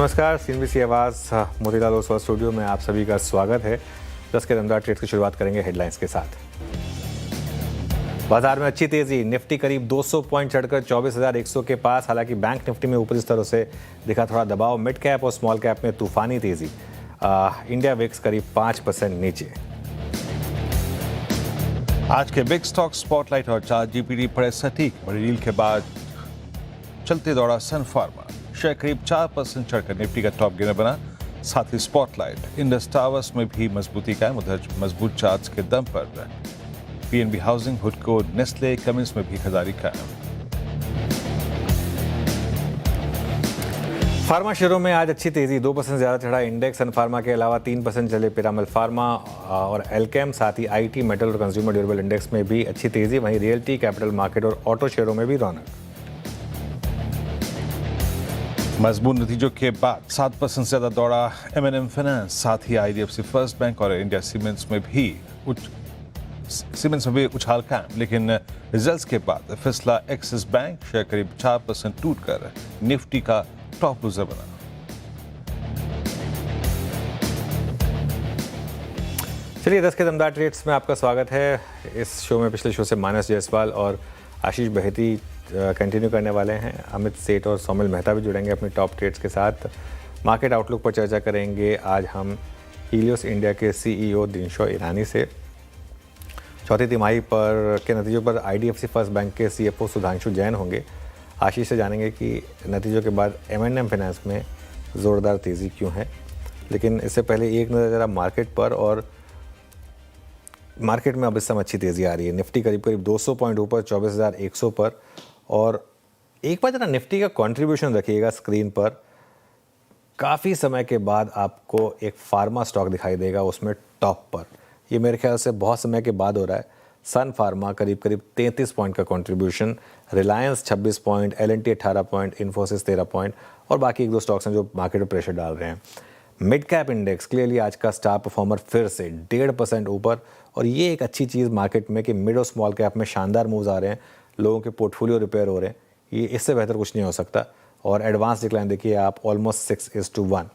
नमस्कार, सीएनबीसी आवाज़ मोतीलाल ओसवाल स्टूडियो में आप सभी का स्वागत है। 10 के दमदार ट्रेड्स की शुरुआत करेंगे हेडलाइंस के साथ। बाजार में अच्छी तेजी, निफ्टी करीब 200 पॉइंट चढ़कर 24,100 के पास। हालांकि बैंक निफ्टी में ऊपरी स्तरों से दिखा थोड़ा दबाव। मिड कैप और स्मॉल कैप में तूफानी तेजी। इंडिया विक्स करीब 5% नीचे। आज के बिग स्टॉक स्पॉटलाइट और ChatGPT पड़े सटीक। बड़ी डील के बाद चलते दौड़ा सन फार्मा, शेयर करीब 4% चढ़कर निफ्टी का टॉप गेनर बना। साथ ही स्पॉटलाइट इंडस टावर्स में भी मजबूती कायम। उधर मजबूत चार्ट्स के दम पर पीएनबी हाउसिंग, हुडको, नेस्ले, कमिंस में भी खरीदारी कायम। फार्मा शेयरों में आज अच्छी तेजी, 2% ज़्यादा चढ़ा इंडेक्स। सन फार्मा के अलावा 3% चले पिरामल फार्मा और एल्केम। साथ ही आईटी, मेटल और कंज्यूमर ड्यूरेबल इंडेक्स में भी अच्छी तेजी। वहीं रियल्टी, कैपिटल मार्केट और ऑटो शेयरों में भी रौनक। मजबूत नतीजों के बाद 7% से ज्यादा दौड़ा M&M फाइनेंस। साथ ही IDFC फर्स्ट बैंक और इंडिया सीमेंट्स में भी उछाल कायम। लेकिन रिजल्ट्स के बाद फिसला एक्सिस बैंक, शेयर करीब 4% टूटकर निफ्टी का टॉप लूजर बना। चलिए, 10 के दमदार ट्रेड्स में आपका स्वागत है। इस शो में पिछले शो से मानस जायसवाल और आशीष बहेती कंटिन्यू करने वाले हैं। अमित सेठ और सोमिल मेहता भी जुड़ेंगे अपनी टॉप ट्रेड्स के साथ। मार्केट आउटलुक पर चर्चा करेंगे आज हम हीलियोस इंडिया के CEO दिनशॉ ईरानी से। चौथी तिमाही पर के नतीजों पर IDFC फर्स्ट बैंक के CFO सुधांशु जैन होंगे। आशीष से जानेंगे कि नतीजों के बाद M&M फाइनेंस में ज़ोरदार तेज़ी क्यों है। लेकिन इससे पहले एक नज़र ज़रा मार्केट पर, और मार्केट में अब इस समय अच्छी तेज़ी आ रही है। निफ्टी करीब 200 पॉइंट ऊपर 24,100 पर। और एक बार जरा निफ्टी का कंट्रीब्यूशन रखिएगा स्क्रीन पर। काफ़ी समय के बाद आपको एक फार्मा स्टॉक दिखाई देगा उसमें टॉप पर। ये मेरे ख्याल से बहुत समय के बाद हो रहा है। सन फार्मा करीब 33 पॉइंट का contribution, Reliance 26 point, L&T 18 point, Infosys 13 point और बाकी एक दो स्टॉक्स हैं जो मार्केट में प्रेशर डाल रहे हैं। मिड कैप इंडेक्स क्लियरली आज का स्टार परफॉर्मर, फिर से 1.5% ऊपर। और ये एक अच्छी चीज़ मार्केट में कि मिड और स्मॉल कैप में शानदार मूव्स आ रहे हैं, लोगों के पोर्टफोलियो रिपेयर हो रहे हैं। ये इससे बेहतर कुछ नहीं हो सकता। और एडवांस डिक्लाइन देखिए आप, ऑलमोस्ट 6:1।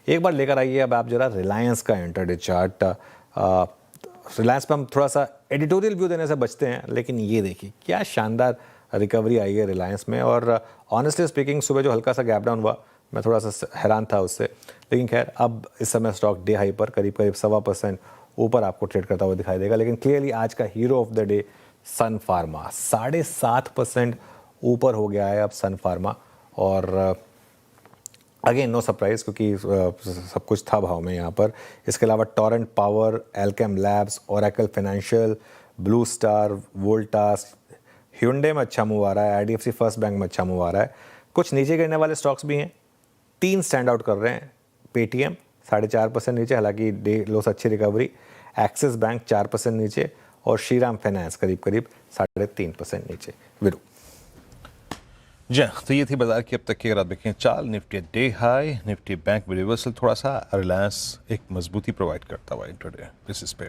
एक बार लेकर आइए अब आप जरा रिलायंस का इंटरडे चार्ट। रिलायंस पर हम थोड़ा सा एडिटोरियल व्यू देने से बचते हैं, लेकिन ये देखिए क्या शानदार रिकवरी आई है रिलायंस में। और ऑनेस्टली स्पीकिंग सुबह जो हल्का सा गैप डाउन हुआ, मैं थोड़ा सा हैरान था उससे। लेकिन खैर, अब इस समय स्टॉक डे हाई पर करीब 1.25% ऊपर आपको ट्रेड करता हुआ दिखाई देगा। लेकिन क्लियरली आज का hero of the day Sun Pharma, 7.5% ऊपर हो गया है अब सन फार्मा। और अगेन नो सरप्राइज, क्योंकि सब कुछ था भाव में यहाँ पर। इसके अलावा Torrent power, Alkem labs, Oracle financial, blue star, Voltas, hyundai में अच्छा मूव आ रहा है, IDFC फर्स्ट बैंक में अच्छा मूव आ रहा है। कुछ नीचे गिरने वाले स्टॉक्स भी हैं, 3 स्टैंड आउट कर रहे हैं। पेटीएम 4.5% नीचे, हालांकि डे लो से अच्छी रिकवरी। एक्सिस बैंक 4% नीचे और श्रीराम फाइनेंस करीब 3.5% नीचे। विरु जी, तो ये थी बाजार की अब तक की अगर आप देखें चाल। Nifty day high, Nifty bank में रिवर्सल थोड़ा सा, रिलायंस एक मजबूती प्रोवाइड करता हुआ इंटरडे बेसिस पे।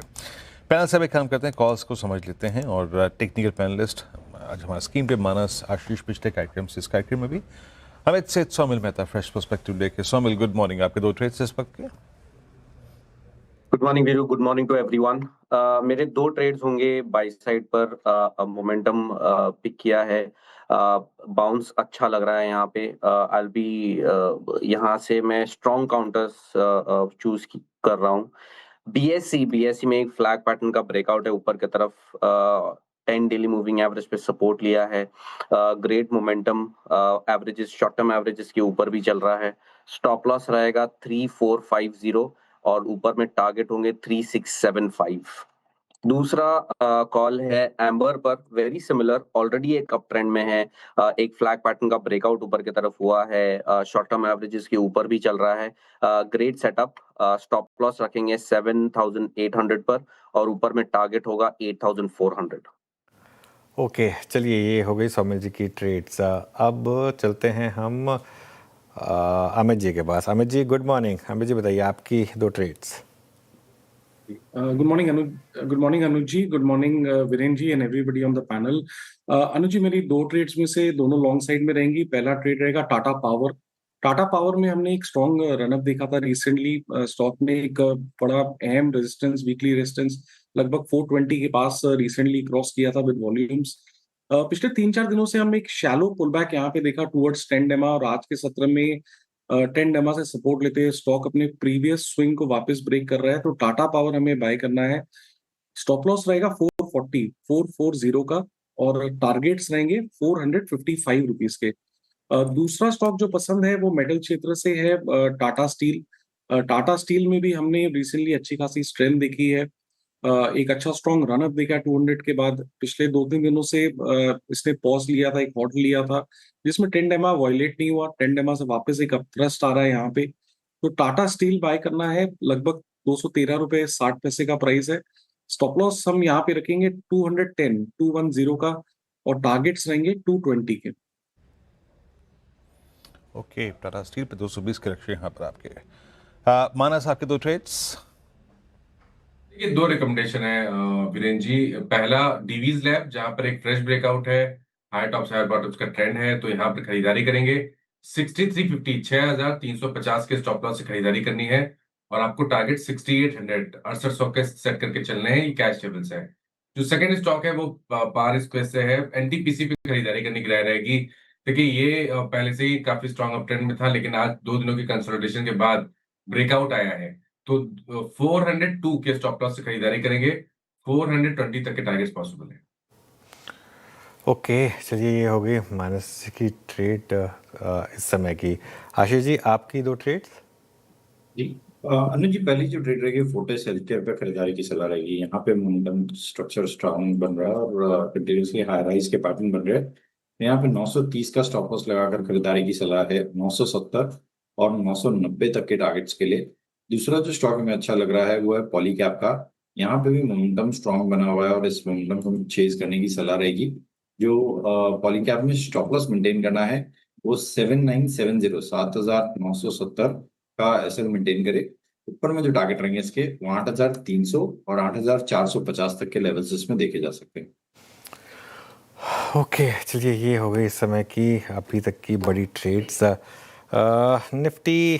पैनल से भी काम करते हैं, कॉल्स को समझ लेते हैं। और टेक्निकल पैनलिस्ट आज हमारा स्क्रीन पे मानस, आशीष पिछले कार्यक्रम से इस कार्यक्रम में भी अमित सेठ, सोमिल मेहता फ्रेश पर्सपेक्टिव लेके। Somil, good morning. आपके 2 ट्रेड्स इस वक्त के। Good morning Viru, good morning to everyone. मेरे 2 ट्रेड्स होंगे बाई साइड पर। मोमेंटम पिक किया है, बाउंस अच्छा लग रहा है यहाँ पे। आई बी यहाँ से मैं स्ट्रॉन्ग काउंटर्स चूज कर रहा हूँ। बीएससी में एक फ्लैग पैटर्न का ब्रेकआउट है ऊपर की तरफ। 10 डेली मूविंग एवरेज पे सपोर्ट लिया है। Great momentum, averages, short term averages के ऊपर भी चल रहा है। स्टॉप लॉस रहेगा 3450 और ऊपर में टारगेट होंगे 3675। दूसरा कॉल है एम्बर पर, वेरी सिमिलर, ऑलरेडी एक अप ट्रेंड में है। एक फ्लैग पैटर्न का ब्रेकआउट ऊपर की तरफ हुआ है, शॉर्ट टर्म एवरेजेस के ऊपर भी चल रहा है। ग्रेट सेटअप, स्टॉप लॉस रखेंगे 7800 पर और ऊपर में टारगेट होगा 8400। ओके, चलिए ये हो गई सोमिल जी की ट्रेड्स। अब चलते हैं हम अमित जी के पास। Amit ji, good morning. अमित जी बताइए आपकी 2 trades. Good morning Anuj ji, good morning Viren ji and everybody on the panel. Anuj ji, मेरी 2 ट्रेड्स में से दोनों लॉन्ग साइड में रहेंगी। पहला ट्रेड रहेगा टाटा टाटा पावर में हमने एक स्ट्रॉन्ग रनअप देखा था रिसेंटली। स्टॉक में एक बड़ा अहम रेजिस्टेंस, वीकली रेजिस्टेंस लगभग 420 के पास रिसेंटली क्रॉस किया था विद वॉल्यूम्स। पिछले 3-4 दिनों से हम एक शैलो पुल बैक यहाँ पे देखा टुवर्ड्स 10 डेमा, और आज के सत्र में 10 डेमा से सपोर्ट लेते हुए स्टॉक अपने प्रीवियस स्विंग को वापस ब्रेक कर रहा है। तो टाटा पावर हमें बाय करना है। स्टॉप लॉस रहेगा 440 का, और टारगेट्स रहेंगे 455 रुपीज के। दूसरा स्टॉक जो पसंद है वो मेटल क्षेत्र से है, टाटा स्टील। टाटा स्टील में भी हमने रिसेंटली अच्छी खासी स्ट्रेंथ देखी है। एक अच्छा स्ट्रॉन्ग रनअप देखा 200 के बाद। पिछले 2-3 दिनों से इसने पॉज लिया था, एक हॉट लिया था, जिसमें 10 डेमा वायलेट नहीं हुआ। 10 डेमा से वापस एक अपथ्रस्ट आ रहा है यहाँ पे। तो टाटा स्टील बाय करना है, लगभग 213 रुपए 60 पैसे का प्राइस है। स्टॉप लॉस हम यहाँ पे रखेंगे 210 का, और टारगेट्स रहेंगे 220 के। ओके, टाटा स्टील पे 220 के रखे यहाँ पर आपके। मानस, आपके 2 ट्रेड्स। देखिए, 2 रिकमेंडेशन है वीरेंद्र जी। पहला डीवीज लैब, जहां पर एक फ्रेश ब्रेकआउट है, हाई टॉप हाई बॉटम्स का ट्रेंड है, तो यहाँ पर खरीदारी करेंगे। 6350 6350 के स्टॉप लॉस से खरीदारी करनी है, और आपको टारगेट 6800 6800 के सेट करके चलने हैं। ये कैश लेवल्स है। जो सेकंड स्टॉक है वो पार स्क्वेयर से है, एनटीपीसी पे खरीदारी करने की राय रहेगी। देखिए, ये पहले से ही काफी स्ट्रांग अप ट्रेंड में था, लेकिन आज 2 दिनों की कंसोलिडेशन के बाद ब्रेकआउट आया है। तो 402 के स्टॉप लॉस से खरीदारी करेंगे। 420 तक के टारगेट्स पॉसिबल है। ओके, चलिए ये हो गई मानस की ट्रेड इस समय की। आशीष जी, आपकी 2 ट्रेड्स। जी अनुज जी, पहली जो ट्रेड रहेगी फोर्टिस हेल्थकेयर पे खरीदारी की सलाह रहेगी। यहाँ पे मोमेंटम स्ट्रक्चर स्ट्रांग बन रहा है और कंटिन्यूसली हाई राइज के पैटर्न बन रहे हैं। यहाँ पे 930 का स्टॉप लॉस लगाकर खरीदारी की सलाह है। 970 और 990 तक के टारगेट्स के लिए। दूसरा जो स्टॉक हमें अच्छा लग रहा है वो है पॉलीकैब का। यहाँ पे भी मोमेंटम स्ट्रांग बना हुआ है और इस मोमेंटम को चेज करने की सलाह रहेगी। जो पॉलीकैब में स्टॉप लॉस मेंटेन करना है वो 7970 7970 का एसएल मेंटेन करे। ऊपर में जो टारगेट रहेंगे इसके वो 8300 और 8450 तक के लेवल्स इसमें देखे जा सकते हैं। ओके, चलिए ये हो गई इस समय की अभी तक की बड़ी ट्रेड्स। निफ्टी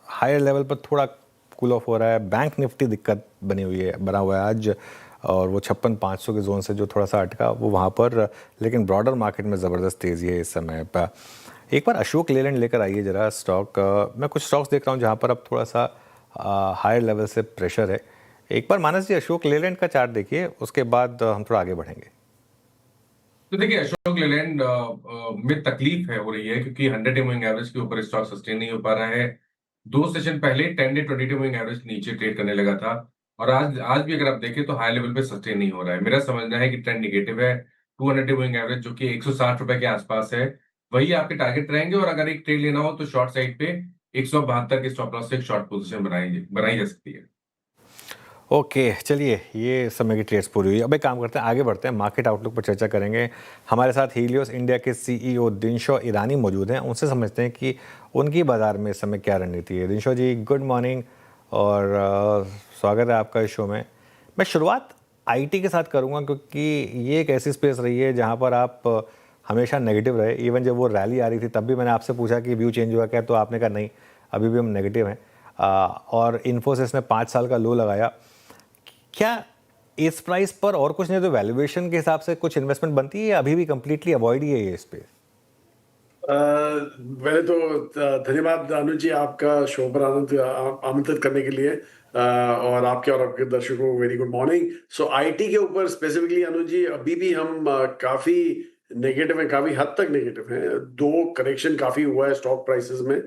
हायर लेवल पर थोड़ा कूल ऑफ हो रहा है। बैंक निफ्टी दिक्कत बना हुआ है आज, और वो 56,500 के जोन से जो थोड़ा सा अटका वो वहाँ पर, लेकिन ब्रॉडर मार्केट में ज़बरदस्त तेज़ी है इस समय पर। एक बार अशोक लेलैंड लेकर आइए ज़रा स्टॉक। मैं कुछ स्टॉक्स देख रहा हूँ जहाँ पर अब थोड़ा सा हायर लेवल से प्रेशर है। एक बार मानस जी अशोक लेलैंड का चार्ट देखिए, उसके बाद हम थोड़ा आगे बढ़ेंगे। तो देखिए, अशोक लेलैंड में तकलीफ है हो रही है, क्योंकि 100 डे मूविंग एवरेज के ऊपर स्टॉक सस्टेन नहीं हो पा रहा है। 2 सेशन पहले 10 डे 20 डे मूविंग एवरेज के नीचे ट्रेड करने लगा था, और आज भी अगर आप देखें तो हाई लेवल पे सस्टेन नहीं हो रहा है। मेरा समझना है कि ट्रेंड निगेटिव है। 200 डे मूविंग एवरेज जो कि 160 रुपए के आसपास है, वही आपके टारगेट रहेंगे। और अगर एक ट्रेड लेना हो तो शॉर्ट साइड पे 172 के स्टॉप लॉस से एक शॉर्ट पोजीशन बनाई जा सकती है। ओके, चलिए ये समय की ट्रेड्स पूरी हुई। अब एक काम करते हैं, आगे बढ़ते हैं, मार्केट आउटलुक पर चर्चा करेंगे। हमारे साथ हीलियोस इंडिया के सीईओ दिनशो ईरानी मौजूद हैं। उनसे समझते हैं कि उनकी बाज़ार में इस समय क्या रणनीति है। दिनशो जी, गुड मॉर्निंग और स्वागत है आपका इस शो में। मैं शुरुआत आईटी के साथ करूंगा, क्योंकि ये एक ऐसी स्पेस रही है जहां पर आप हमेशा नेगेटिव रहे। इवन जब वो रैली आ रही थी तब भी मैंने आपसे पूछा कि व्यू चेंज हुआ क्या, तो आपने कहा नहीं, अभी भी हम नेगेटिव हैं। और इन्फोसिस ने 5 साल का लो लगाया। क्या इस प्राइस पर और कुछ नहीं तो वैल्यूएशन के हिसाब से कुछ इन्वेस्टमेंट बनती है, या अभी भी कंप्लीटली अवॉइड ही है ये स्पेस? पहले तो धन्यवाद अनुज जी, आपका शो पर आमंत्रित करने के लिए, और आपके दर्शकों को very good morning. So IT के ऊपर स्पेसिफिकली अनुज जी, अभी भी हम काफी नेगेटिव हैं, काफी हद तक नेगेटिव हैं। 2 करेक्शन काफी हुआ है स्टॉक प्राइसेस में,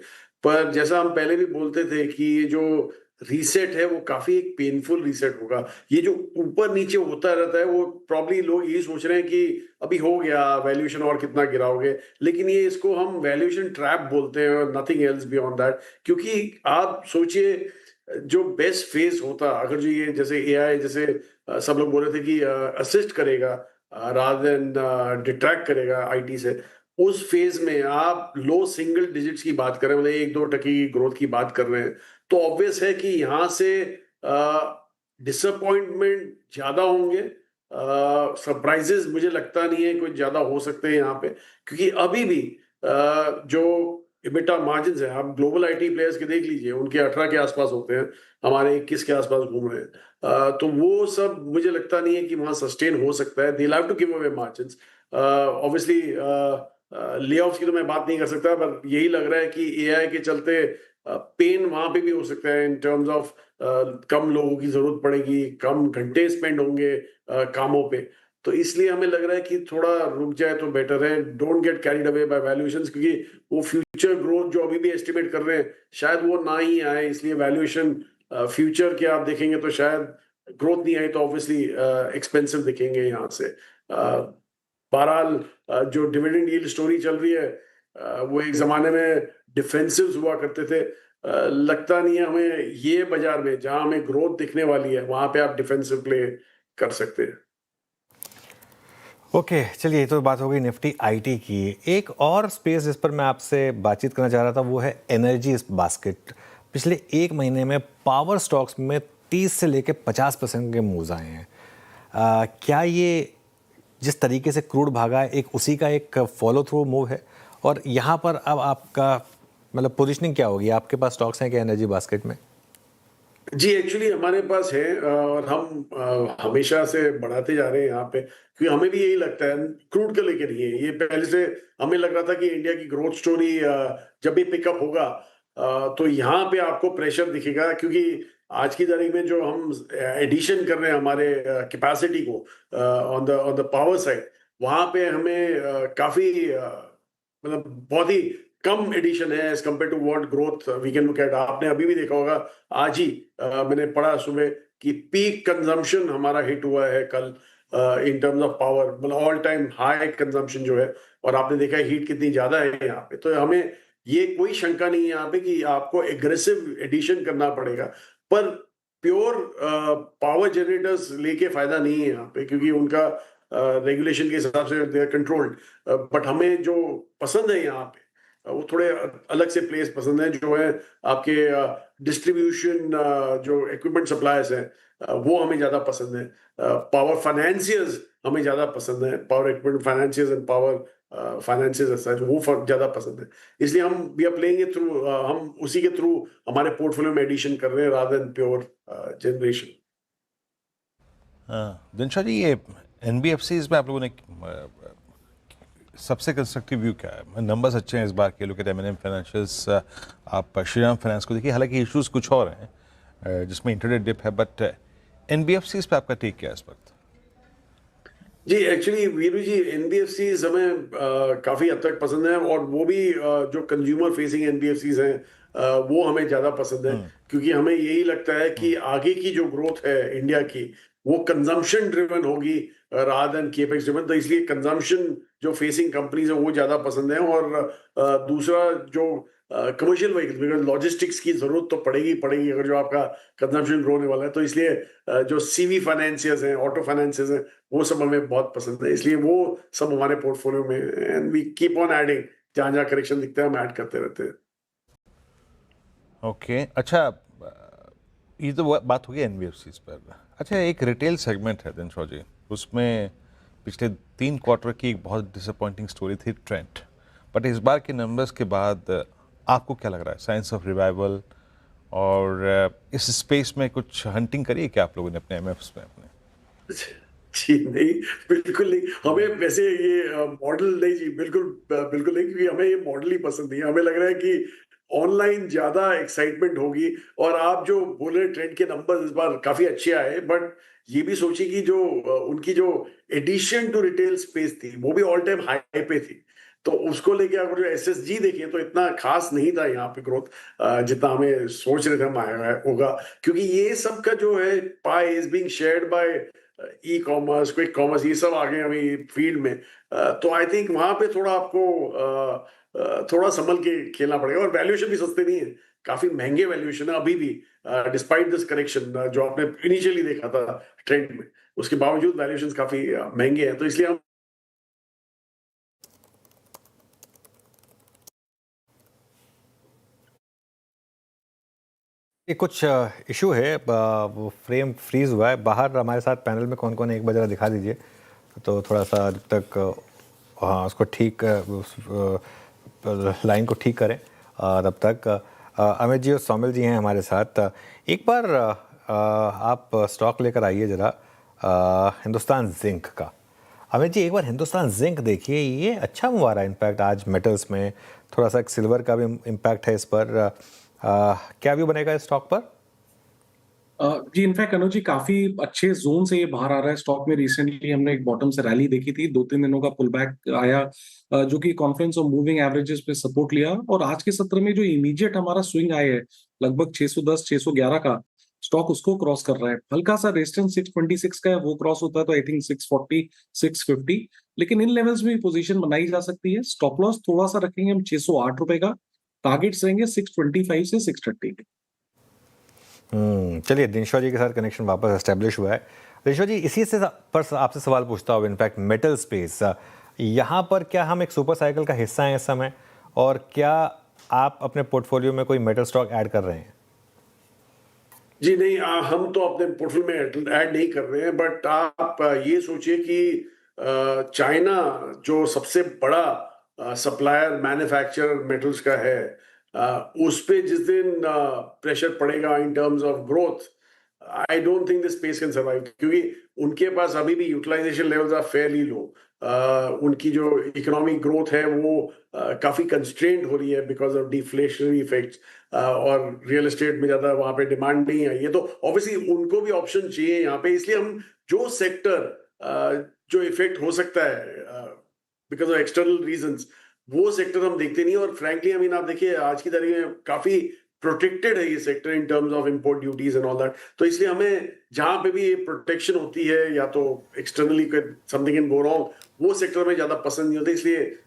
पर जैसा हम पहले भी बोलते थे कि ये जो रीसेट है वो काफी एक पेनफुल रीसेट होगा। ये जो ऊपर नीचे होता रहता है वो प्रॉब्ली लोग ये सोच रहे हैं कि अभी हो गया, वैल्यूएशन और कितना गिराओगे, लेकिन ये इसको हम वैल्यूएशन ट्रैप बोलते हैं और नथिंग एल्स बियॉन्ड दैट। क्योंकि आप सोचिए, जो बेस्ट फेज होता, अगर जो ये जैसे एआई, जैसे सब लोग बोल रहे थे कि असिस्ट करेगा रादर देन डिट्रैक्ट करेगा आईटी से, उस फेज में आप लो सिंगल डिजिट्स की बात कर रहे हैं, मतलब 1-2% की ग्रोथ की बात कर रहे हैं, तो ऑब्वियस है कि यहाँ से डिसअपॉइंटमेंट ज्यादा होंगे। सरप्राइजेस मुझे लगता नहीं है कोई ज्यादा हो सकते हैं यहाँ पे, क्योंकि अभी भी जो EBITDA मार्जिन है, आप ग्लोबल आईटी प्लेयर्स के देख लीजिए, उनके 18 के आसपास होते हैं, हमारे 21 के आसपास घूम रहे हैं। तो वो सब मुझे लगता नहीं है कि वहाँ सस्टेन हो सकता है। They have to give away margins. Obviously layoffs की तो मैं बात नहीं कर सकता, पर यही लग रहा है कि एआई के चलते पेन वहां पे भी हो सकता है इन टर्म्स ऑफ कम लोगों की जरूरत पड़ेगी, कम घंटे स्पेंड होंगे कामों पे। तो इसलिए हमें लग रहा है कि थोड़ा रुक जाए तो बेटर है। Don't get carried away by valuations, क्योंकि वो फ्यूचर ग्रोथ जो अभी भी एस्टिमेट कर रहे हैं शायद वो ना ही आए, इसलिए वैल्यूएशन फ्यूचर के आप देखेंगे तो शायद ग्रोथ नहीं आई तो ऑब्वियसली एक्सपेंसिव दिखेंगे यहाँ से। बहरहाल जो डिविडेंड यील्ड स्टोरी चल रही है वो एक जमाने में डिफेंसिव हुआ करते थे। लगता नहीं है हमें ये बाजार में जहां हमें ग्रोथ दिखने वाली है वहां पे आप डिफेंसिव प्ले कर सकते हैं। ओके चलिए, ये तो बात हो गई निफ्टी आईटी की। एक और स्पेस जिस पर मैं आपसे बातचीत करना चाह रहा था वो है एनर्जी बास्केट। पिछले एक महीने में पावर स्टॉक्स में 30 से लेकर 50% के मूव्स आए हैं। क्या ये जिस तरीके से क्रूड भागा है एक उसी का एक फॉलो थ्रू मूव है? और यहाँ पर अब आपका मतलब पोजीशनिंग क्या होगी? आपके पास स्टॉक्स हैं क्या एनर्जी बास्केट में? जी एक्चुअली हमारे पास है और हम हमेशा से बढ़ाते जा रहे हैं यहाँ पे, क्योंकि हमें भी यही लगता है क्रूड को लेकर नहीं है ये। पहले से हमें लग रहा था कि इंडिया की ग्रोथ स्टोरी जब भी पिकअप होगा तो यहाँ पे आपको प्रेशर दिखेगा, क्योंकि आज की तारीख में जो हम एडिशन कर रहे हैं हमारे कैपेसिटी को ऑन द पावर साइड, वहाँ पे हमें काफी मतलब बहुत ही कम एडिशन है as compare to what growth we can look at. आपने अभी भी देखा होगा, आज ही मैंने पढ़ा सुबह कि पीक कंजम्पशन हमारा हिट हुआ है कल इन टर्म्स ऑफ पावर, मतलब ऑल टाइम हाई कंजम्पशन जो है। और आपने देखा है हीट कितनी ज्यादा है यहाँ पे। तो हमें ये कोई शंका नहीं है यहाँ पे कि आपको एग्रेसिव एडिशन करना पड़ेगा, पर प्योर पावर जनरेटर्स लेके फायदा नहीं है यहाँ पे, क्योंकि उनका रेगुलेशन के हिसाब से दे आर कंट्रोल्ड। बट हमें जो पसंद है यहाँ पे वो थोड़े अलग से प्लेस पसंद है, जो है आपके डिस्ट्रीब्यूशन जो इक्विपमेंट सप्लायर्स हैं वो हमें ज्यादा पसंद है। पावर फाइनेंसियर्स हमें ज्यादा पसंद है, power equipment financiers and power financiers वो ज्यादा पसंद है। इसलिए हम we are playing it through, हम उसी के थ्रू हमारे पोर्टफोलियो में एडिशन कर रहे हैं rather than pure generation. Dinshaw ji, ये एनबीएफसीज में आप लोगों ने सबसे कंस्ट्रक्टिव व्यू क्या है? नंबर्स अच्छे हैं इस बार के, लोग एम&एम फाइनेंशियल्स, आप श्रीराम फाइनेंस को देखिए, हालांकि इश्यूज कुछ और हैं जिसमें इंटरडे डिप है, बट एनबीएफसीज पे आपका टेक क्या है इस वक्त? जी एक्चुअली वीरू जी, एनबीएफसीज हमें काफी हद तक पसंद है, और वो भी जो कंज्यूमर फेसिंग एनबीएफसीज हैं वो हमें ज्यादा पसंद है, क्योंकि हमें यही लगता है कि आगे की जो ग्रोथ है इंडिया की वो कंजम्पशन ड्रिवन होगी रादर देन केपेक्स ड्रिवन। तो इसलिए कंजम्पशन जो फेसिंग कंपनीज है वो ज्यादा पसंद है। और दूसरा जो कमर्शियल व्हीकल, बिकॉज लॉजिस्टिक्स की जरूरत तो पड़ेगी अगर जो आपका कंजम्पशन ग्रो होने वाला है। तो इसलिए जो सीवी फाइनेंसियर्स हैं, ऑटो फाइनेंसियर्स हैं, वो सब हमें बहुत पसंद है, इसलिए वो सब हमारे पोर्टफोलियो में, and we keep on adding, जहां जहां करेक्शन दिखता है हम ऐड करते रहते हैं। ओके अच्छा, ये तो बात होगी एनबीएफसीज पर। अच्छा, एक रिटेल सेगमेंट है दिनशा जी, उसमें पिछले 3 क्वार्टर की एक बहुत डिसअपॉइंटिंग स्टोरी थी ट्रेंड, बट इस बार के नंबर्स के बाद आपको क्या लग रहा है, साइंस ऑफ रिवाइवल? और इस स्पेस में कुछ हंटिंग करी है क्या आप लोगों ने अपने एमएफ्स में अपने? जी नहीं, बिल्कुल नहीं। हमें वैसे ये मॉडल नहीं जी, बिल्कुल बिल्कुल नहीं, क्योंकि हमें ये मॉडल ही पसंद नहीं है। हमें लग रहा है कि ऑनलाइन ज्यादा एक्साइटमेंट होगी। और आप जो बोले ट्रेंड के नंबर इस बार काफी अच्छे आए, बट ये भी सोचिए कि जो उनकी जो एडिशन टू रिटेल स्पेस थी वो भी ऑल टाइम हाई पे थी। तो उसको लेके अगर जो एसएसजी देखें तो इतना खास नहीं था यहाँ पे ग्रोथ जितना हमें सोच रहे थे हम आया होगा, क्योंकि ये सब का जो है pi is being shared by e commerce, quick commerce, ये सब आ गए हमें फील्ड में। तो आई थिंक वहां पे थोड़ा आपको थोड़ा संभल के खेलना पड़ेगा। और वैल्यूएशन भी सस्ते नहीं है, काफी महंगे वैल्यूएशन है अभी भी, डिस्पाइट दिस करेक्शन जो आपने इनिशियली देखा था ट्रेंड में, उसके बावजूद वैल्यूएशन काफी महंगे हैं। तो इसलिए हम ये कुछ इशू है, वो फ्रेम फ्रीज हुआ है बाहर। हमारे साथ पैनल में कौन कौन है एक बार जरा दिखा दीजिए, तो थोड़ा सा जब तक हाँ उसको ठीक लाइन को ठीक करें। तब तक अमित जी और सौमिल जी हैं हमारे साथ। एक बार आप स्टॉक लेकर आइए ज़रा हिंदुस्तान जिंक का। अमित जी, एक बार हिंदुस्तान जिंक देखिए, ये अच्छा मूव आ रहा है इनफैक्ट आज मेटल्स में, थोड़ा सा एक सिल्वर का भी इम्पैक्ट है इस पर। क्या व्यू बनेगा इस स्टॉक पर? जी इनफैक्ट अनुज जी काफी अच्छे जोन से ये बाहर आ रहा है। स्टॉक में रिसेंटली हमने एक बॉटम से रैली देखी थी, 2-3 दिनों का पुल बैक आया जो कि कॉन्फ्रेंस ऑफ मूविंग एवरेजेस पे सपोर्ट लिया, और आज के सत्र में जो इमीडिएट हमारा स्विंग आया है लगभग 610 611 का, स्टॉक उसको क्रॉस कर रहा है। हल्का सा रेजिस्टेंस 626 का है, वो क्रॉस होता है तो आई थिंक 640 650, लेकिन इन लेवल्स में पोजीशन बनाई जा सकती है। स्टॉप लॉस थोड़ा सा रखेंगे हम 608 रुपए का, टारगेट्स रहेंगे 625 से 630 के। चलिए, दिनशा जी के साथ कनेक्शन वापस एस्टेब्लिश हुआ है। दिनशा जी, इसी से पर आपसे सवाल पूछता हूँ, इनफैक्ट मेटल स्पेस, यहाँ पर क्या हम एक सुपर साइकिल का हिस्सा हैं इस समय, और क्या आप अपने पोर्टफोलियो में कोई मेटल स्टॉक ऐड कर रहे हैं? जी नहीं, हम तो अपने पोर्टफोलियो में ऐड नहीं कर रहे हैं, बट आप ये सोचिए कि चाइना जो सबसे बड़ा सप्लायर मैन्युफैक्चरर मेटल्स का है, उस पे जिस दिन प्रेशर पड़ेगा in terms of growth, I don't think the space can survive, क्योंकि उनके पास अभी भी यूटिलाइजेशन लेवल्स आर फेयरली लो। उनकी जो इकोनॉमिक ग्रोथ है वो काफी कंस्ट्रेंड हो रही है बिकॉज ऑफ डिफ्लेशनरी इफेक्ट्स, और रियल एस्टेट में ज्यादा वहां पे डिमांड नहीं है। ये तो ऑब्वियसली उनको भी ऑप्शन चाहिए यहाँ पे, इसलिए हम जो सेक्टर जो इफेक्ट हो सकता है बिकॉज ऑफ एक्सटर्नल रीजंस, वो सेक्टर हम देखते नहीं। और फ्रैंकली आई मीन, आप देखिए आज की तारीख में काफी प्रोटेक्टेड है ये sector in terms of import duties and all that, तो इसलिए हमें जहां पे भी ये प्रोटेक्शन होती है या तो externally something in go wrong, वो सेक्टर में ज्यादा पसंद नहीं होता, इसलिए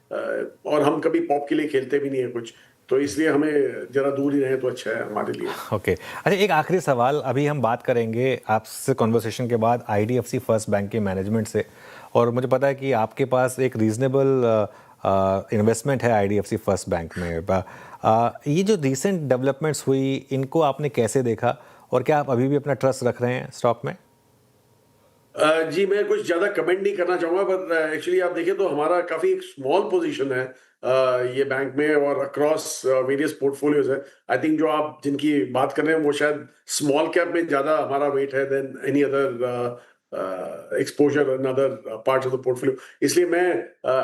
और हम कभी पॉप के लिए खेलते भी नहीं है कुछ, तो इसलिए हमें जरा दूर ही रहे तो अच्छा है हमारे लिए। ओके, अच्छा, एक आखिरी सवाल अभी हम बात करेंगे आपसे कॉन्वर्सेशन के बाद आईडीएफसी फर्स्ट बैंक के मैनेजमेंट से, और मुझे पता है कि आपके पास एक रीजनेबल इन्वेस्टमेंट है आईडीएफसी फर्स्ट बैंक में। ये जो रिसेंट डेवलपमेंट्स हुई, इनको आपने कैसे देखा, और क्या आप अभी भी अपना ट्रस्ट रख रहे हैं स्टॉक में? जी मैं कुछ ज्यादा कमेंट नहीं करना चाहूंगा, बट एक्चुअली आप देखें तो हमारा काफी एक स्मॉल पोजीशन है ये बैंक में, और अक्रॉस वेरियस पोर्टफोलियोज है। आई थिंक जो आप जिनकी बात कर रहे हैं वो शायद स्मॉल कैप में ज्यादा हमारा वेट है then any other exposure in other parts of the portfolio, इसलिए मैं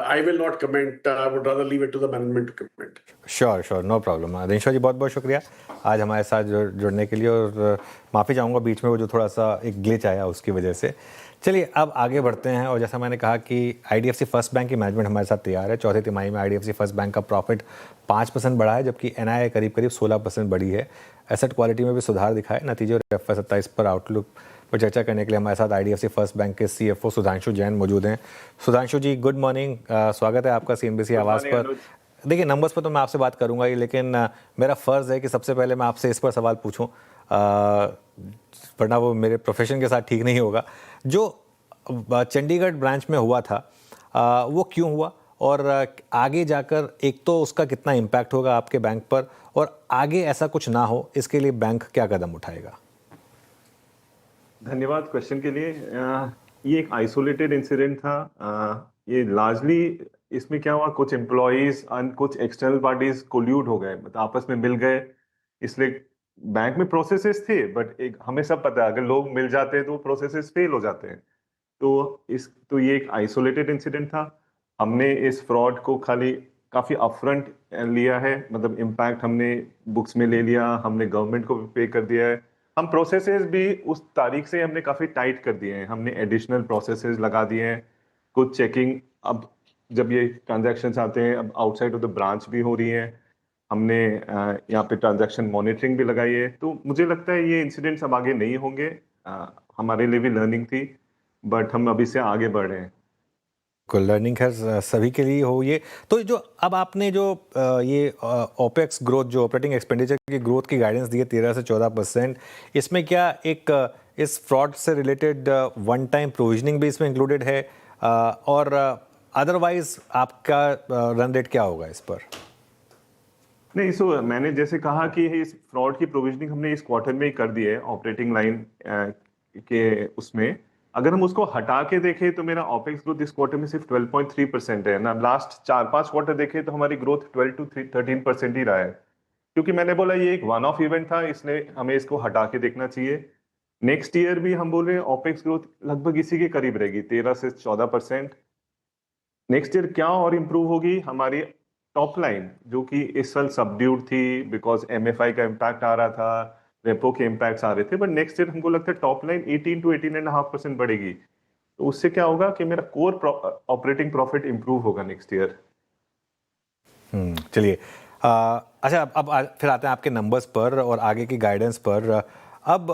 I will not comment, I would rather leave it to the management to comment. Sure, no problem. Dinshaw ji, बहुत बहुत शुक्रिया आज हमारे साथ जुड़ने के लिए, और माफ़ी चाहूँगा बीच में वो जो थोड़ा सा एक ग्लिच आया उसकी वजह से। चलिए अब आगे बढ़ते हैं, और जैसा मैंने कहा कि आईडीएफसी फर्स्ट बैंक की मैनेजमेंट हमारे साथ तैयार है। चौथी तिमाही में आईडीएफसी फर्स्ट बैंक का प्रॉफिट 5% बढ़ा है, जबकि एनआईआई करीब 16% बढ़ी है। एसेट क्वालिटी में भी सुधार दिखा है। नतीजे और FY 27 पर आउटलुक पर चर्चा करने के लिए हमारे साथ आईडीएफसी फर्स्ट बैंक के CFO सुधांशु जैन मौजूद हैं। सुधांशु जी, गुड मॉर्निंग, स्वागत है आपका CNBC आवाज़ पर। देखिए, नंबर्स पर तो मैं आपसे बात करूंगा ही, लेकिन मेरा फ़र्ज़ है कि सबसे पहले मैं आपसे इस पर सवाल पूछूं, वरना वो मेरे प्रोफेशन के साथ ठीक नहीं होगा। जो चंडीगढ़ ब्रांच में हुआ था वो क्यों हुआ, और आगे जाकर एक तो उसका कितना इम्पैक्ट होगा आपके बैंक पर, और आगे ऐसा कुछ ना हो इसके लिए बैंक क्या कदम उठाएगा? धन्यवाद क्वेश्चन के लिए। ये एक आइसोलेटेड इंसिडेंट था। ये लार्जली इसमें क्या हुआ, कुछ एम्प्लॉइज और कुछ एक्सटर्नल पार्टीज कोल्यूड हो गए, मतलब आपस में मिल गए। इसलिए बैंक में प्रोसेसेस थे, बट एक हमें सब पता है अगर लोग मिल जाते हैं तो प्रोसेसेस फेल हो जाते हैं। तो ये एक आइसोलेटेड इंसिडेंट था। हमने इस फ्रॉड को खाली काफी अपफ्रंट लिया है, मतलब इम्पैक्ट हमने बुक्स में ले लिया, हमने गवर्नमेंट को भी पे कर दिया है। हम प्रोसेसेस भी उस तारीख से हमने काफी टाइट कर दिए हैं, हमने एडिशनल प्रोसेसेस लगा दिए हैं। कुछ चेकिंग अब जब ये ट्रांजैक्शंस आते हैं अब आउटसाइड ऑफ द ब्रांच भी हो रही है। हमने यहाँ पे ट्रांजैक्शन मॉनिटरिंग भी लगाई है। तो मुझे लगता है ये इंसिडेंट्स अब आगे नहीं होंगे। हमारे लिए भी लर्निंग थी, बट हम अभी से आगे बढ़ रहे हैं। लर्निंग है सभी के लिए हो ये। तो जो अब आपने जो ये ओपेक्स ग्रोथ, जो ऑपरेटिंग एक्सपेंडिचर की ग्रोथ की गाइडेंस दी है 13 से 14%, इसमें क्या एक इस फ्रॉड से रिलेटेड वन टाइम प्रोविजनिंग भी इसमें इंक्लूडेड है, और अदरवाइज आपका रन रेट क्या होगा इस पर? नहीं, सो मैंने जैसे कहा कि इस फ्रॉड की प्रोविजनिंग हमने इस क्वार्टर में ही कर दी है ऑपरेटिंग लाइन के उसमें। अगर हम उसको हटा के देखें तो मेरा ऑपेक्स ग्रोथ इस क्वार्टर में सिर्फ 12.3% है ना। लास्ट 4-5 क्वार्टर देखें तो हमारी ग्रोथ 12 to 13% ही रहा है। क्योंकि मैंने बोला ये एक वन ऑफ इवेंट था, इसने हमें इसको हटा के देखना चाहिए। नेक्स्ट ईयर भी हम बोल रहे हैं ओपेक्स ग्रोथ लगभग इसी के करीब रहेगी, 13 से 14%। नेक्स्ट ईयर क्या और इम्प्रूव होगी हमारी टॉप लाइन, जो कि इस साल सबड्यूड थी बिकॉज एमएफआई का इम्पैक्ट आ रहा था, रेपो के इम्पैक्ट्स आ रहे थे, बट नेक्स्ट ईयर हमको लगता है टॉप लाइन 18 to 18.5% बढ़ेगी। तो उससे क्या होगा कि मेरा कोर ऑपरेटिंग प्रॉफिट इंप्रूव होगा नेक्स्ट ईयर। चलिए अच्छा अब फिर आते हैं आपके नंबर्स पर और आगे की गाइडेंस पर। अब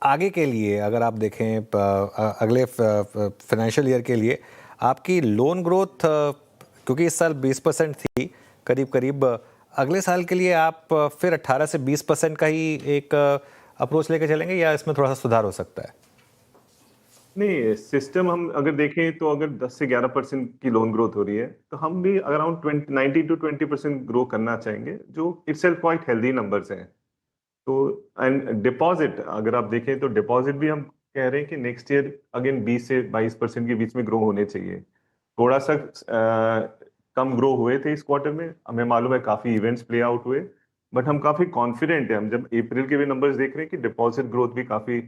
आगे के लिए अगर आप देखें अगले फाइनेंशियल ईयर के लिए आपकी लोन ग्रोथ क्योंकि इस साल 20% थी करीब करीब, अगले साल के लिए आप फिर 18 से 20% का ही एक अप्रोच लेके चलेंगे या इसमें थोड़ा सा सुधार हो सकता है? नहीं, सिस्टम हम अगर देखें तो अगर 10 से 11% की लोन ग्रोथ हो रही है तो हम भी अराउंड 19 to 20% ग्रो करना चाहेंगे, जो इटसेल्फ क्वाइट हेल्दी नंबर्स हैं। तो एंड डिपॉजिट अगर आप देखें तो डिपॉजिट भी हम कह रहे हैं कि नेक्स्ट ईयर अगेन 20 से 22% के बीच में ग्रो होने चाहिए। थोड़ा सा कम ग्रो हुए थे इस क्वार्टर में, हमें मालूम है काफी इवेंट्स प्ले आउट हुए, बट हम काफी कॉन्फिडेंट हैं। हम जब अप्रैल के भी नंबर्स देख रहे हैं कि डिपॉजिट ग्रोथ भी काफी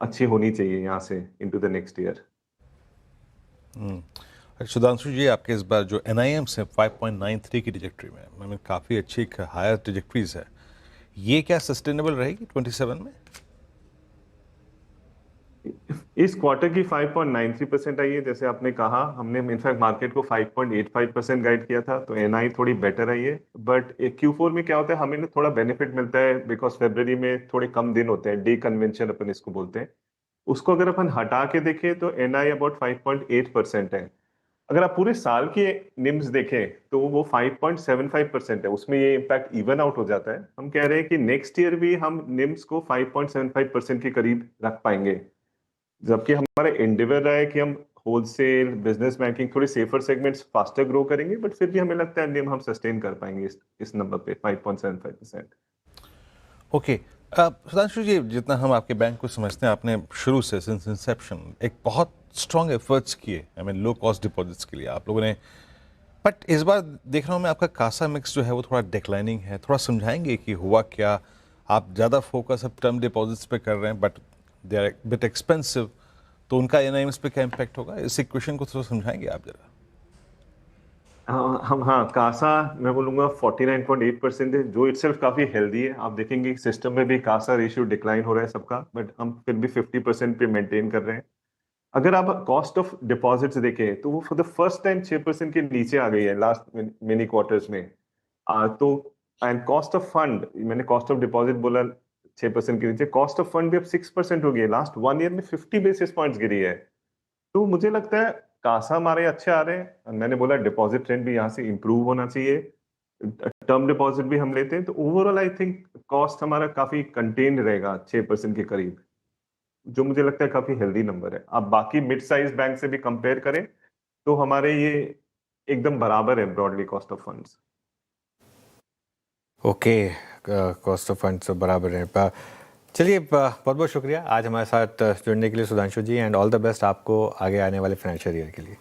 अच्छी होनी चाहिए यहाँ से into the next year. Sudhanshu ji, आपके इस बार जो एनआईएम से 5.93 की ट्रैजेक्टरी में काफ़ी अच्छी एक हायर ट्रैजेक्टरीज है, ये क्या सस्टेनेबल रहेगी 27 में? इस क्वार्टर की 5.93% आई है, जैसे आपने कहा। हमने इनफैक्ट मार्केट को 5.85% गाइड किया था, तो एनआई थोड़ी बेटर आई है। बट Q4 में क्या होता है, हमें थोड़ा बेनिफिट मिलता है बिकॉज फरवरी में थोड़े कम दिन होते हैं, डे कन्वेंशन अपन इसको बोलते हैं। उसको अगर अपन हटा के देखें तो एनआई अबाउट 5.8% है। अगर आप पूरे साल की निम्स देखें तो वो 5.75% है, उसमें ये इम्पैक्ट इवन आउट हो जाता है। हम कह रहे हैं कि नेक्स्ट ईयर भी हम निम्स को 5.75% के करीब रख पाएंगे, जबकि हमारा एंडेवर रहा है कि हम होलसेल बिजनेस बैंकिंग थोड़ी सेफर सेगमेंट्स फास्टर ग्रो करेंगे, बट फिर भी हमें लगता है निम हम सस्टेन कर पाएंगे इस नंबर पे 5.75%। ओके, सुधांशु जी, जितना हम आपके बैंक को समझते हैं, आपने शुरू से सिंस इंसेप्शन एक बहुत स्ट्रॉन्ग एफर्ट्स किए लो कॉस्ट डिपॉजिट्स के लिए आप लोगों ने, बट इस बार देख रहा हूँ मैं आपका कासा मिक्स जो है वो थोड़ा डिक्लाइनिंग है। थोड़ा समझाएंगे कि हुआ क्या? आप ज़्यादा फोकस अब टर्म डिपॉजिट्स पे कर रहे हैं but they are bit expensive, तो उनका एनआईएम्स पे क्या इम्पैक्ट होगा? इस इक्वेशन को थोड़ा समझाएंगे आप जरा। कासा मैं बोलूंगा 49.8% है, जो इटसेल्फ काफी हेल्दी है। आप देखेंगे सिस्टम में भी कासा रेशियो डिक्लाइन हो रहा है सबका, बट हम फिर भी 50% पे मेंटेन कर रहे हैं। अगर आप कॉस्ट ऑफ डिपॉजिट्स देखें तो वो फॉर द फर्स्ट टाइम 6% के नीचे आ गई है लास्ट मेनी क्वार्टर्स में। तो एंड कॉस्ट ऑफ फंड, मैंने कॉस्ट ऑफ डिपॉजिट बोला 6% के नीचे, कॉस्ट ऑफ फंड भी अब 6% हो गई है। लास्ट 1 ईयर में 50 बेसिस पॉइंट्स गिरी है। तो मुझे लगता है कासा हमारे अच्छे आ रहे हैं। मैंने बोला डिपॉजिट ट्रेंड भी यहाँ से इंप्रूव होना चाहिए, टर्म डिपॉजिट भी हम लेते हैं, तो ओवरऑल आई थिंक कॉस्ट हमारा काफी कंटेन्ड रहेगा 6% के करीब, जो मुझे लगता है काफी हेल्दी नंबर है। आप बाकी मिड साइज बैंक से भी कंपेयर करें तो हमारे ये एकदम बराबर है broadly cost of funds. Okay, cost of funds बराबर है। चलिए, बहुत बहुत शुक्रिया आज हमारे साथ जुड़ने के लिए सुधांशु जी, एंड ऑल द बेस्ट आपको आगे आने वाले फाइनेंशियल ईयर के लिए।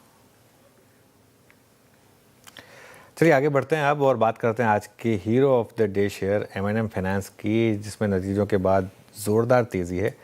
चलिए आगे बढ़ते हैं अब और बात करते हैं आज के hero of the day share M&M finance की, जिसमें नतीजों के बाद ज़ोरदार तेज़ी है।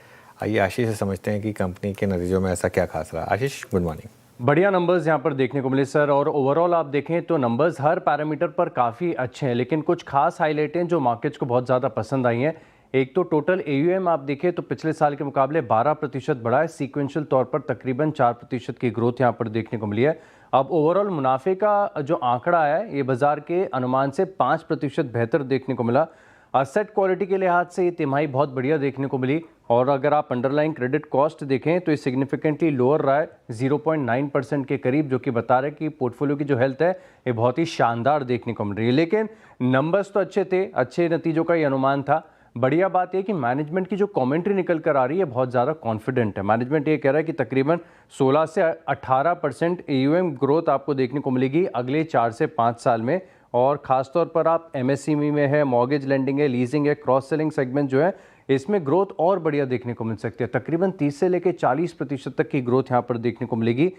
आइए आशीष से समझते हैं कि कंपनी के नतीजों में ऐसा क्या खास रहा। आशीष, गुड मॉर्निंग। बढ़िया नंबर्स यहाँ पर देखने को मिले सर, और ओवरऑल आप देखें तो नंबर्स हर पैरामीटर पर काफ़ी अच्छे हैं, लेकिन कुछ खास हाईलाइट हैं जो मार्केट्स को बहुत ज़्यादा पसंद आई हैं। एक तो टोटल AUM आप देखें तो पिछले साल के मुकाबले 12% बढ़ा है, सीक्वेंशियल तौर पर तकरीबन 4% की ग्रोथ यहाँ पर देखने को मिली है। अब ओवरऑल मुनाफे का जो आंकड़ा है ये बाजार के अनुमान से 5% बेहतर देखने को मिला। असेट क्वालिटी के लिहाज से ये तिमाही बहुत बढ़िया देखने को मिली, और अगर आप अंडरलाइंग क्रेडिट कॉस्ट देखें तो ये सिग्निफिकेंटली लोअर रहा है 0.9% के करीब, जो कि बता रहा है कि पोर्टफोलियो की जो हेल्थ है ये बहुत ही शानदार देखने को मिल रही है। लेकिन नंबर्स तो अच्छे थे, अच्छे नतीजों का ये अनुमान था। बढ़िया बात यह कि मैनेजमेंट की जो कमेंट्री निकल कर आ रही है बहुत ज़्यादा कॉन्फिडेंट है। मैनेजमेंट ये कह रहा है कि तकरीबन 16 से 18% AUM ग्रोथ आपको देखने को मिलेगी अगले 4 से 5 साल में, और ख़ासतौर पर आप MSME में है, मॉर्गेज लेंडिंग है, लीजिंग है, क्रॉस सेलिंग सेगमेंट जो है इसमें ग्रोथ और बढ़िया देखने को मिल सकती है। तकरीबन 30 से लेकर 40% तक की ग्रोथ यहाँ पर देखने को मिलेगी।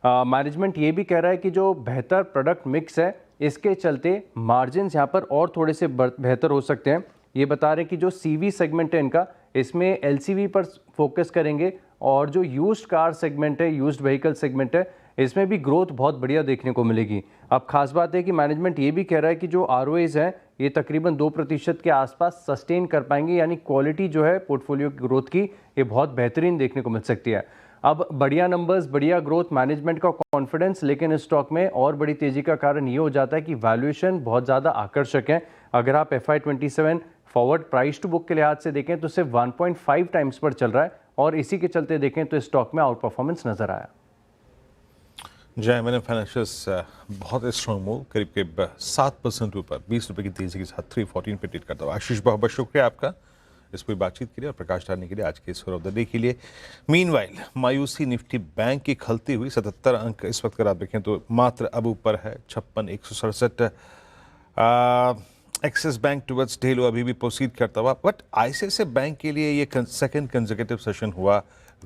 मैनेजमेंट ये भी कह रहा है कि जो बेहतर प्रोडक्ट मिक्स है इसके चलते मार्जिन यहाँ पर और थोड़े से बेहतर हो सकते हैं। ये बता रहे हैं कि जो CV सेगमेंट है इनका, इसमें LCV पर फोकस करेंगे और जो यूज्ड कार सेगमेंट है, यूज्ड व्हीकल सेगमेंट है, इसमें भी ग्रोथ बहुत बढ़िया देखने को मिलेगी। अब खास बात है कि मैनेजमेंट ये भी कह रहा है कि जो ROAs हैं ये तकरीबन 2% के आसपास सस्टेन कर पाएंगे, यानी क्वालिटी जो है पोर्टफोलियो की ग्रोथ की ये बहुत बेहतरीन देखने को मिल सकती है। अब बढ़िया नंबर्स, बढ़िया ग्रोथ, मैनेजमेंट का कॉन्फिडेंस, लेकिन इस स्टॉक में और बड़ी तेजी का कारण ये हो जाता है कि वैल्यूएशन बहुत ज़्यादा आकर्षक है। अगर आप FY27 forward price to book के लिहाज से देखें तो सिर्फ 1.5 टाइम्स पर चल रहा है और इसी के चलते देखें तो स्टॉक में आउट परफॉर्मेंस नजर आया। जय मैंने फाइनेंशियल्स बहुत स्ट्रॉन्ग मूव, करीब 7% ऊपर 20 रुपए की तेजी के साथ 314 पे ट्रेड करता हुआ। आशीष बहुत बहुत शुक्रिया आपका इस पूरी बातचीत के लिए और प्रकाश डालने के लिए आज के इस ऑफ द डे के लिए। मीनवाइल मायूसी निफ्टी बैंक की खलती हुई 77 अंक इस वक्त अगर आप देखें तो मात्र अब ऊपर है 56,167। एक्सिस बैंक टुवर्ड्स डे लो अभी भी प्रोसीड करता हुआ, बट ICICI बैंक के लिए ये सेकंड कंसेक्यूटिव सेशन हुआ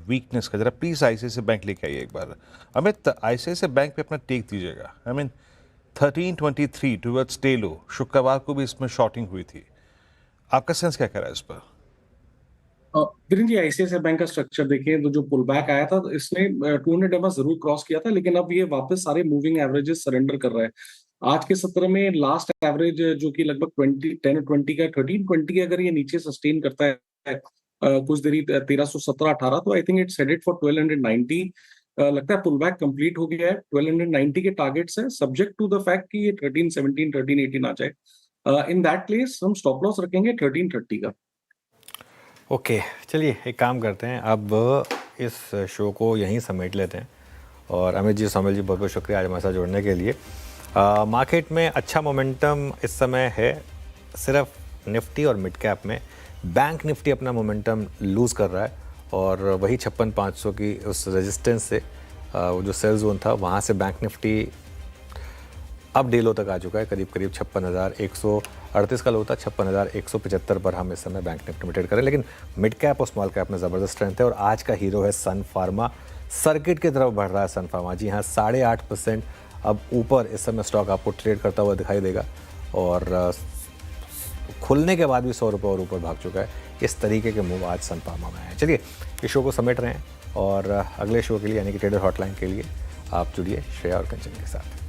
वीकनेस का। जरा प्लीज ICICI बैंक लेके आइए एक बार। अमित, ICICI बैंक पे अपना टेक दीजिएगा। 1323 टुवर्ड्स डे लो, शुक्रवार को भी इसमें शॉर्टिंग हुई थी, आपका सेंस क्या कह रहा है इस पर? वीरेंद्र जी, ICICI बैंक का स्ट्रक्चर देखिए तो जो पुल बैक आया था तो इसने 200 EMA जरूर क्रॉस किया था, लेकिन अब ये वापस सारे मूविंग एवरेजेस सरेंडर कर रहा है। आज के सत्र में लास्ट एवरेज जो कि लगभग 10-20 का 13-20 के अगर ये नीचे सस्टेन करता है कुछ देरी 1317-18, तो I think it's headed for 1290। लगता है पुल बैक कंप्लीट हो गया है। 1290 के टारगेट्स है, सब्जेक्ट टू द फैक्ट कि ये 1317 1318 आ जाए। इन दैट केस हम स्टॉप लॉस रखेंगे 1330 का। ओके, चलिए एक काम करते हैं, अब इस शो को यहीं समेट लेते हैं। और अमित जी, सोमेल जी, बहुत बहुत शुक्रिया आज हमारे साथ जुड़ने के लिए। मार्केट में अच्छा मोमेंटम इस समय है, सिर्फ निफ्टी और मिड कैप में। बैंक निफ्टी अपना मोमेंटम लूज़ कर रहा है और वही 56,500 की उस रेजिस्टेंस से वो जो सेल जोन था वहाँ से बैंक निफ्टी अब डे लो तक आ चुका है। करीब 56,138 का लो था, 56,175 पर हम इस समय बैंक निफ्टी में ट्रेड करें। लेकिन मिड कैप और स्मॉल कैप में ज़बरदस्त स्ट्रेंथ है और आज का हीरो है सन फार्मा। सर्किट की तरफ बढ़ रहा है सन फार्मा। जी हाँ, 8.5% अब ऊपर इस समय स्टॉक आपको ट्रेड करता हुआ दिखाई देगा और खुलने के बाद भी 100 रुपये और ऊपर भाग चुका है। इस तरीके के मूव आज सन फार्मा में है। चलिए इस शो को समेट रहे हैं और अगले शो के लिए यानी कि ट्रेडर हॉटलाइन के लिए आप जुड़िए श्रेया और कंचन के साथ।